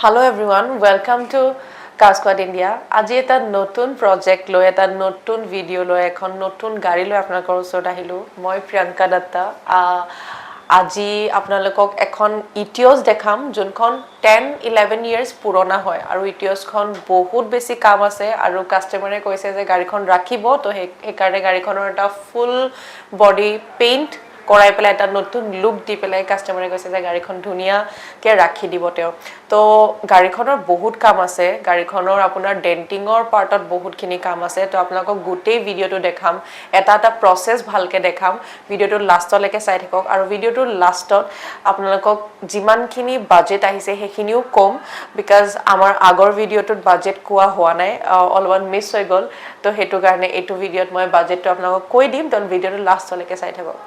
Hello everyone, welcome to Custom India. আজি এটা নতুন project লৈ এটা নতুন video লৈ এখন নতুন গাড়ী লৈ আপোনালোকৰ ওচৰত আহিলো মই প্ৰিয়ংকা দত্তা আজি আপোনালোকক এখন Etios দেখাম যোনখন 10-11 years পুৰণা হয় আৰু Etios খন বহুত বেছি কাম আছে আৰু কাস্টমাৰে কৈছে যে গাড়ীখন ৰাখিব তো এই কাৰণে গাড়ীখনৰ এটা ফুল বডি পেইন্ট কৰাই পেলাই এটা নতুন লুক দি পেলাই কাস্টমাৰে কৈছে যে গাড়ীখন ধুনিয়া কে ৰাখি দিব তেও তো গাড়ীখনৰ বহুত কাম আছে গাড়ীখনৰ আপোনাৰ ডেন্টিংৰ পাৰ্টত বহুতখিনি কাম আছে তো আপোনালোকক গোটেই ভিডিওটো দেখাম এটা প্ৰসেস ভালকে দেখাম ভিডিওটো লাষ্টলৈকে চাই থাকক আৰু ভিডিওটোৰ লাষ্টত আপোনালোকক যিমানখিনি বাজেট আহিছে সেইখিনিও কম বিকজ আমাৰ আগৰ ভিডিওটোত বাজেট কোৱা হোৱা নাই অলৱান মিছ হৈ গল তো হেতু কাৰণে এইটো ভিডিওত মই বাজেটটো আপোনালোকক কৈ দিম তো ভিডিওটো লাষ্টলৈকে চাই থাকক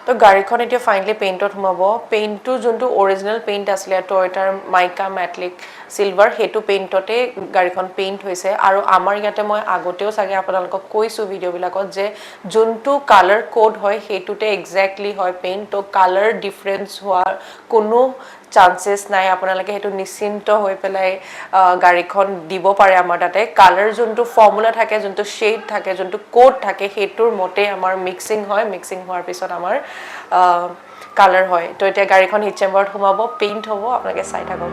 তো গাড়ীখন এতিয়া ফাইনালি পেইন্টত সোমাব পেইন্টটো যোনটো অৰিজিনাল পেইন্ট আছিল টয়োটাৰ মাইকা মেটালিক সিলভাৰ হেতু পেইন্টতে গাড়ীখন পেইন্ট হৈছে আৰু আমাৰ ইয়াতে মই আগতেও চাগে আপোনালোকক কৈছো ভিডিও বিলাকত যে যোনটো কালাৰ কোড হয় হেতুতে এক্স্যাক্টলি হয় পেইন্ট তো কালাৰ ডিফাৰেন্স হোৱাৰ কোনো চান্সেস নাই আপোনালোকে হেতু নিশ্চিন্ত হৈ পেলাই গাড়ীখন দিব পাৰে আমাৰ তাতে কালাৰ যোনটো ফৰ্মুলা থাকে যোনটো শেড থাকে যোনটো কোড থাকে হেতুৰ মতে আমাৰ মিক্সিং হয় মিক্সিং হোৱাৰ পিছত আমাৰ কালাৰ হয় তো এতিয়া গাড়ীখন হিট চেম্বাৰত সোমাব পেইন্ট হ'ব আপোনালোকে চাই থাকক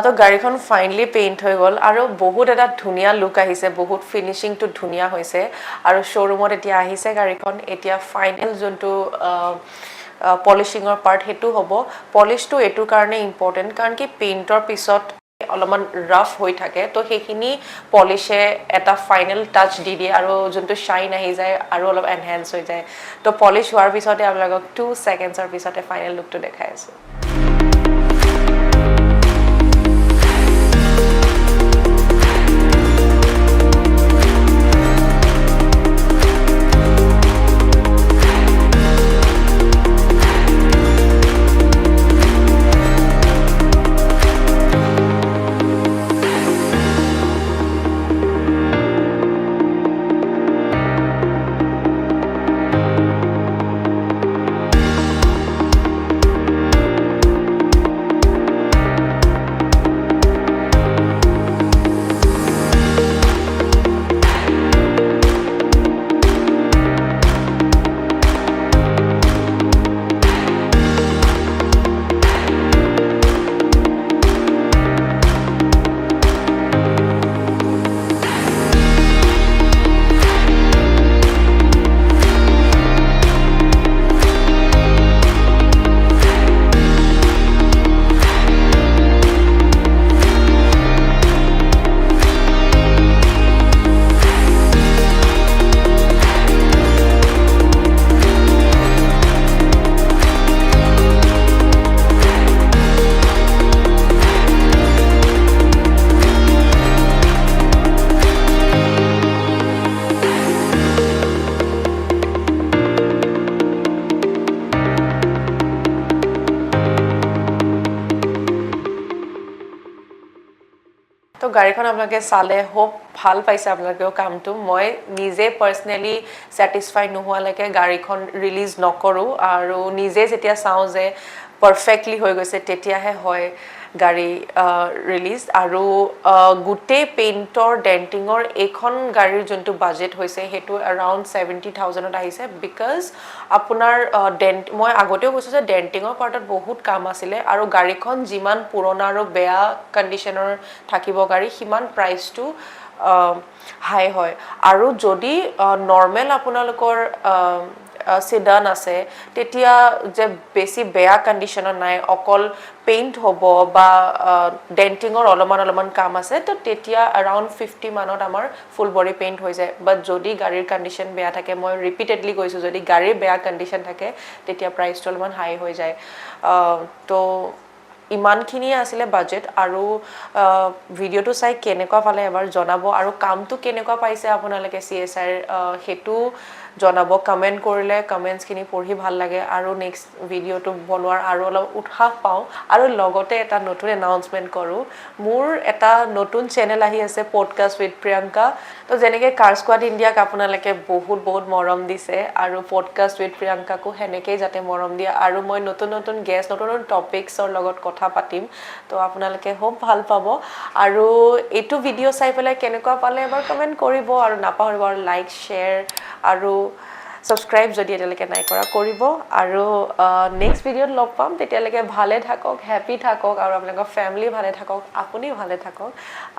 তো গাড়ীখন ফাইনলি পেইণ্ট হৈ গ'ল আৰু বহুত এটা ধুনীয়া লুক আহিছে বহুত ফিনিচিংটো ধুনীয়া হৈছে আৰু শ্ব'ৰুমত এতিয়া আহিছে গাড়ীখন এতিয়া ফাইনেল যোনটো পলিচিঙৰ পাৰ্ট সেইটো হ'ব পলিচটো এইটোৰ কাৰণে ইম্পৰ্টেণ্ট কাৰণ কি পেইণ্টৰ পিছত অলপমান ৰাফ হৈ থাকে তো সেইখিনি পলিচে এটা ফাইনেল টাচ দি দিয়ে আৰু যোনটো শ্বাইন আহি যায় আৰু অলপ এনহেঞ্চ হৈ যায় তো পলিচ হোৱাৰ পিছতে আপোনালোকক 2 ছেকেণ্ডছৰ পিছতে ফাইনেল লুকটো দেখাই আছোঁ তো গাড়ীখন আপোনালোকে চালে হোপ ভাল পাইছে আপোনালোকেও কামটো মই নিজে পাৰ্চনেলি স্যাটিসফাইড নোহোৱালৈকে গাড়ীখন ৰিলিজ নকৰোঁ আৰু নিজে যেতিয়া চাওঁ যে পাৰফেক্টলি হৈ গৈছে তেতিয়াহে হয় গাড়ী ৰিলিজ আৰু গোটেই পেইণ্টৰ ডেণ্টিঙৰ এইখন গাড়ীৰ যোনটো বাজেট হৈছে সেইটো এৰাউণ্ড 70,000ত আহিছে বিকজ আপোনাৰ মই আগতেও কৈছোঁ যে ডেণ্টিঙৰ পাৰ্টত বহুত কাম আছিলে আৰু গাড়ীখন যিমান পুৰণা আৰু বেয়া কণ্ডিশ্যনৰ থাকিব গাড়ী সিমান প্ৰাইচটো হাই হয় আৰু যদি নৰ্মেল আপোনালোকৰ সেডান আছে তেতিয়া যে বেছি বেয়া কণ্ডিশ্যনত নাই অকল পেইণ্ট হ'ব বা ডেণ্টিঙৰ অলপমান কাম আছে তো তেতিয়া এৰাউণ্ড 50 মানত আমাৰ ফুল বডি পেইণ্ট হৈ যায় বাট যদি গাড়ীৰ কণ্ডিশ্যন বেয়া থাকে মই ৰিপিটেডলি কৈছোঁ যদি গাড়ীৰ বেয়া কণ্ডিশ্যন থাকে তেতিয়া প্ৰাইচটো অলপমান হাই হৈ যায় তো ইমানখিনিয়ে আছিলে বাজেট আৰু ভিডিঅ'টো চাই কেনেকুৱা পালে এবাৰ জনাব আৰু কামটো কেনেকুৱা পাইছে আপোনালোকে CSR সেইটো জনাব কমেণ্ট কৰিলে কমেণ্টছখিনি পঢ়ি ভাল লাগে আৰু নেক্সট ভিডিঅ'টো বনোৱাৰ আৰু অলপ উৎসাহ পাওঁ আৰু লগতে এটা নতুন এনাউন্সমেণ্ট কৰোঁ মোৰ এটা নতুন চেনেল আহি আছে পডকাষ্ট উইথ প্ৰিয়ংকা তো যেনেকৈ কাৰ স্কোৱাড ইণ্ডিয়াক আপোনালোকে বহুত মৰম দিছে আৰু পডকাষ্ট উইথ প্ৰিয়ংকাকো সেনেকেই যাতে মৰম দিয়ে আৰু মই নতুন গেষ্ট নতুন টপিকছৰ লগত কথা পাতিম তো আপোনালোকে খুব ভাল পাব আৰু এইটো ভিডিঅ' চাই পেলাই কেনেকুৱা পালে এবাৰ কমেণ্ট কৰিব আৰু নাপাহৰিব আৰু লাইক শ্বেয়াৰ আৰু সাবস্ক্ৰাইব যদি এতিয়ালৈকে নাই কৰা কৰিব আৰু নেক্সট ভিডিঅ'ত লগ পাম তেতিয়ালৈকে ভালে থাকক হ্যাপি থাকক আৰু আপোনালোকৰ ফ্যামিলি ভালে থাকক আপুনি ভালে থাকক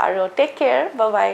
আৰু টেক কেয়াৰ বাই বাই